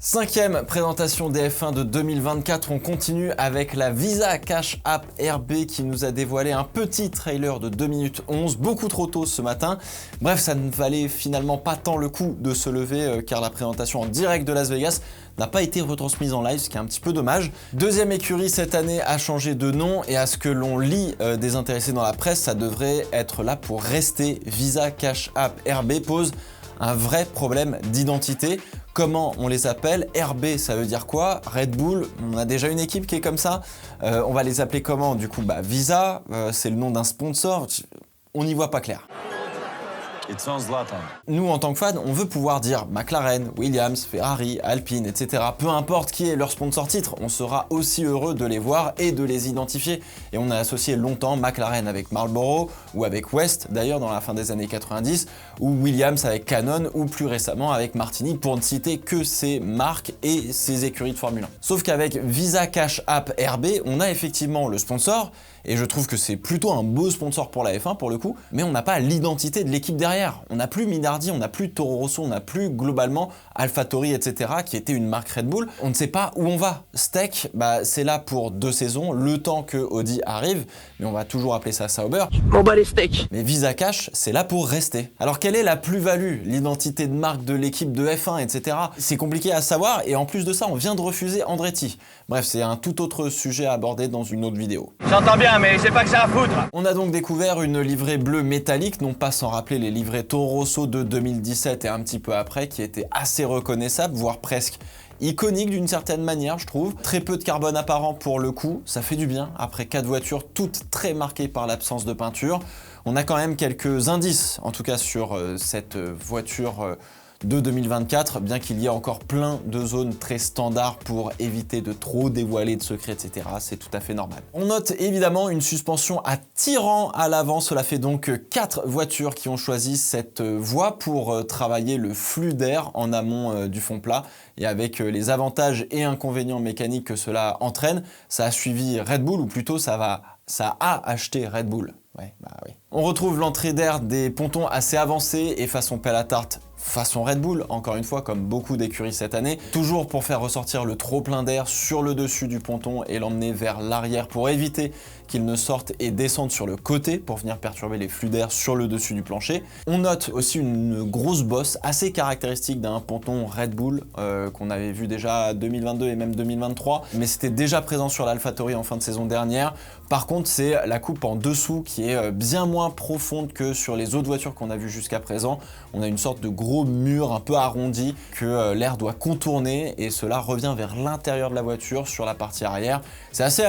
5e présentation des F1 de 2024, on continue avec la Visa Cash App RB qui nous a dévoilé un petit trailer de 2 minutes 11, beaucoup trop tôt ce matin. Bref, ça ne valait finalement pas tant le coup de se lever car la présentation en direct de Las Vegas n'a pas été retransmise en live, ce qui est un petit peu dommage. Deuxième écurie cette année a changé de nom et à ce que l'on lit des intéressés dans la presse, ça devrait être là pour rester. Visa Cash App RB pose un vrai problème d'identité. Comment on les appelle? RB, ça veut dire quoi? Red Bull, on a déjà une équipe qui est comme ça. On va les appeler comment? Du coup, Visa, c'est le nom d'un sponsor. On n'y voit pas clair. Nous, en tant que fans, on veut pouvoir dire McLaren, Williams, Ferrari, Alpine, etc. Peu importe qui est leur sponsor titre, on sera aussi heureux de les voir et de les identifier. Et on a associé longtemps McLaren avec Marlboro, ou avec West, d'ailleurs, dans la fin des années 90, ou Williams avec Canon, ou plus récemment avec Martini, pour ne citer que ces marques et ces écuries de Formule 1. Sauf qu'avec Visa Cash App RB, on a effectivement le sponsor, et je trouve que c'est plutôt un beau sponsor pour la F1 pour le coup, mais on n'a pas l'identité de l'équipe derrière. On n'a plus Minardi, on n'a plus Toro Rosso, on n'a plus globalement AlphaTauri, etc. qui était une marque Red Bull. On ne sait pas où on va. Steak, c'est là pour 2 saisons, le temps que Audi arrive, mais on va toujours appeler ça Sauber. Bon les steaks. Mais Visa Cash, c'est là pour rester. Alors quelle est la plus-value, l'identité de marque de l'équipe de F1, etc. C'est compliqué à savoir, et en plus de ça, on vient de refuser Andretti. Bref, c'est un tout autre sujet à aborder dans une autre vidéo. J'entends bien, mais c'est pas que ça à foutre. On a donc découvert une livrée bleue métallique, non pas sans rappeler les livrées Toro Rosso de 2017 et un petit peu après, qui étaient assez reconnaissables, voire presque iconique d'une certaine manière, je trouve. Très peu de carbone apparent pour le coup, ça fait du bien après 4 voitures toutes très marquées par l'absence de peinture. On a quand même quelques indices, en tout cas sur cette voiture de 2024, bien qu'il y ait encore plein de zones très standards pour éviter de trop dévoiler de secrets, etc. C'est tout à fait normal. On note évidemment une suspension à tirant à l'avant. Cela fait donc 4 voitures qui ont choisi cette voie pour travailler le flux d'air en amont du fond plat. Et avec les avantages et inconvénients mécaniques que cela entraîne, ça a suivi Red Bull, ou plutôt ça a acheté Red Bull. Ouais, oui. On retrouve l'entrée d'air des pontons assez avancés et façon pelle à tarte, façon Red Bull, encore une fois, comme beaucoup d'écuries cette année, toujours pour faire ressortir le trop plein d'air sur le dessus du ponton et l'emmener vers l'arrière pour éviter qu'il ne sorte et descende sur le côté pour venir perturber les flux d'air sur le dessus du plancher. On note aussi une grosse bosse assez caractéristique d'un ponton Red Bull qu'on avait vu déjà 2022 et même 2023, mais c'était déjà présent sur l'AlphaTauri en fin de saison dernière. Par contre, c'est la coupe en dessous qui est bien moins profonde que sur les autres voitures qu'on a vues jusqu'à présent. On a une sorte de gros mur un peu arrondi que l'air doit contourner et cela revient vers l'intérieur de la voiture sur la partie arrière. C'est assez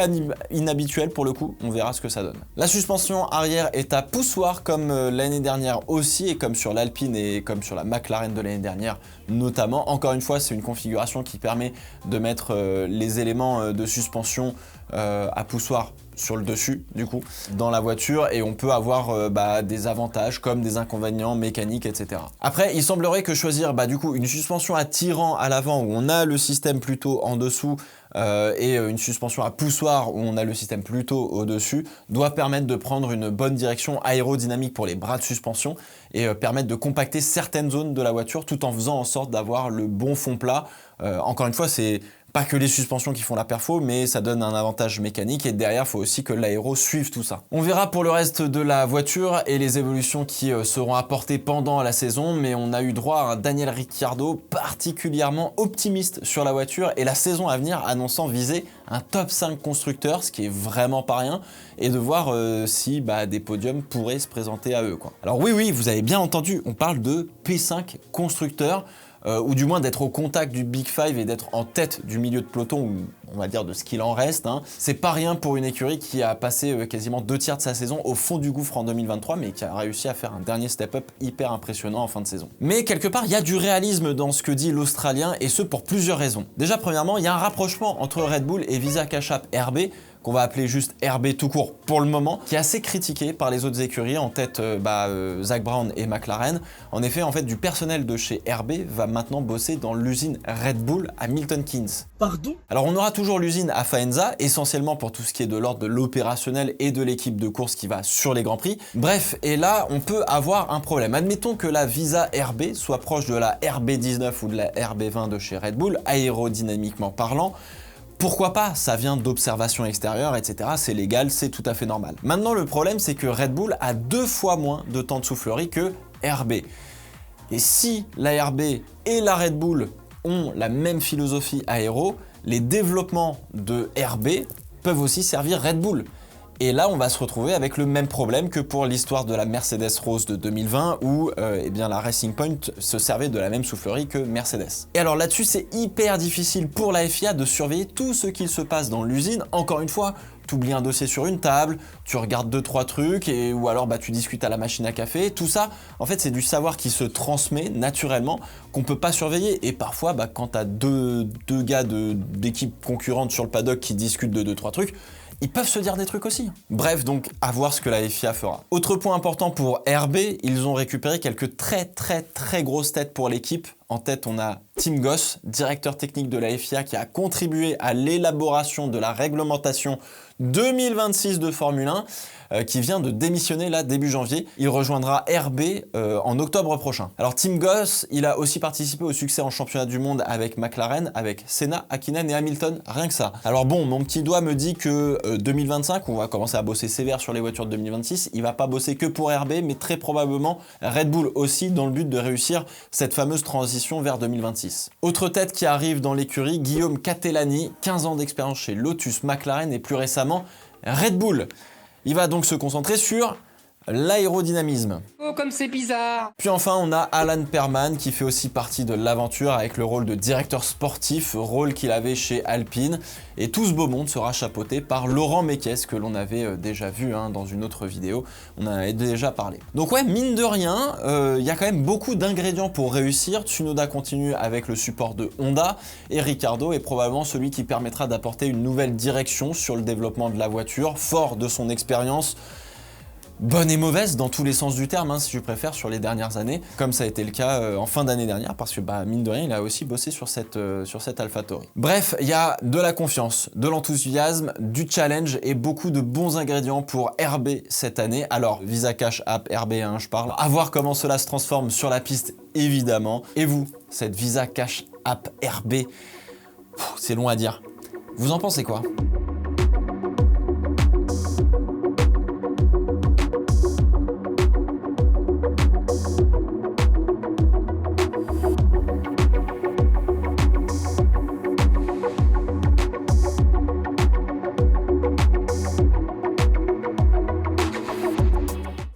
inhabituel pour le coup, on verra ce que ça donne. La suspension arrière est à poussoir comme l'année dernière aussi, et comme sur l'Alpine et comme sur la McLaren de l'année dernière notamment. Encore une fois, c'est une configuration qui permet de mettre les éléments de suspension à poussoir sur le dessus du coup dans la voiture, et on peut avoir des avantages comme des inconvénients mécaniques, etc. Après, il semblerait que choisir du coup une suspension à tirant à l'avant où on a le système plutôt en dessous et une suspension à poussoir où on a le système plutôt au-dessus doit permettre de prendre une bonne direction aérodynamique pour les bras de suspension et permettre de compacter certaines zones de la voiture tout en faisant en sorte d'avoir le bon fond plat. Encore une fois, c'est pas que les suspensions qui font la perfo, mais ça donne un avantage mécanique, et derrière, il faut aussi que l'aéro suive tout ça. On verra pour le reste de la voiture et les évolutions qui seront apportées pendant la saison, mais on a eu droit à un Daniel Ricciardo particulièrement optimiste sur la voiture et la saison à venir annonçant viser un top 5 constructeur, ce qui est vraiment pas rien, et de voir si des podiums pourraient se présenter à eux, quoi. Alors oui, vous avez bien entendu, on parle de P5 constructeur, ou du moins d'être au contact du Big Five et d'être en tête du milieu de peloton, ou on va dire de ce qu'il en reste. C'est pas rien pour une écurie qui a passé quasiment 2/3 de sa saison au fond du gouffre en 2023, mais qui a réussi à faire un dernier step-up hyper impressionnant en fin de saison. Mais quelque part, il y a du réalisme dans ce que dit l'Australien, et ce pour plusieurs raisons. Déjà, premièrement, il y a un rapprochement entre Red Bull et Visa Cash App RB qu'on va appeler juste RB tout court pour le moment, qui est assez critiqué par les autres écuries, en tête Zak Brown et McLaren. En effet, du personnel de chez RB va maintenant bosser dans l'usine Red Bull à Milton Keynes. Pardon? Alors on aura toujours l'usine à Faenza, essentiellement pour tout ce qui est de l'ordre de l'opérationnel et de l'équipe de course qui va sur les Grands Prix. Bref, et là on peut avoir un problème. Admettons que la Visa RB soit proche de la RB19 ou de la RB20 de chez Red Bull, aérodynamiquement parlant. Pourquoi pas? Ça vient d'observations extérieures, etc. C'est légal, c'est tout à fait normal. Maintenant, le problème, c'est que Red Bull a 2 fois moins de temps de soufflerie que RB. Et si la RB et la Red Bull ont la même philosophie aéro, les développements de RB peuvent aussi servir Red Bull. Et là, on va se retrouver avec le même problème que pour l'histoire de la Mercedes Rose de 2020 où la Racing Point se servait de la même soufflerie que Mercedes. Et alors là-dessus, c'est hyper difficile pour la FIA de surveiller tout ce qu'il se passe dans l'usine. Encore une fois, tu oublies un dossier sur une table, tu regardes 2-3 trucs ou alors tu discutes à la machine à café. Tout ça, en fait, c'est du savoir qui se transmet naturellement qu'on peut pas surveiller. Et parfois, quand tu as deux gars d'équipes concurrentes sur le paddock qui discutent de 2-3 trucs, ils peuvent se dire des trucs aussi. Bref, donc à voir ce que la FIA fera. Autre point important pour RB, ils ont récupéré quelques très grosses têtes pour l'équipe. En tête, on a Tim Goss, directeur technique de la FIA, qui a contribué à l'élaboration de la réglementation 2026 de Formule 1, qui vient de démissionner là début janvier. Il rejoindra RB en octobre prochain. Alors Tim Goss, il a aussi participé au succès en championnat du monde avec McLaren, avec Senna, Hakkinen et Hamilton, rien que ça. Alors bon, mon petit doigt me dit que 2025, on va commencer à bosser sévère sur les voitures de 2026. Il va pas bosser que pour RB, mais très probablement Red Bull aussi, dans le but de réussir cette fameuse transition vers 2026. Autre tête qui arrive dans l'écurie, Guillaume Catellani, 15 ans d'expérience chez Lotus, McLaren et plus récemment Red Bull. Il va donc se concentrer sur l'aérodynamisme. Oh, comme c'est bizarre! Puis enfin, on a Alan Perman qui fait aussi partie de l'aventure avec le rôle de directeur sportif, rôle qu'il avait chez Alpine. Et tout ce beau monde sera chapeauté par Laurent Mekies, que l'on avait déjà vu dans une autre vidéo. On en avait déjà parlé. Donc ouais, mine de rien, il y a quand même beaucoup d'ingrédients pour réussir. Tsunoda continue avec le support de Honda et Ricciardo est probablement celui qui permettra d'apporter une nouvelle direction sur le développement de la voiture, fort de son expérience bonne et mauvaise dans tous les sens du terme, si tu préfères, sur les dernières années, comme ça a été le cas en fin d'année dernière, parce que mine de rien, il a aussi bossé sur cette AlphaTauri. Bref, il y a de la confiance, de l'enthousiasme, du challenge et beaucoup de bons ingrédients pour RB cette année. Alors, Visa Cash App RB1, je parle. À voir comment cela se transforme sur la piste, évidemment. Et vous, cette Visa Cash App RB, c'est long à dire. Vous en pensez quoi ?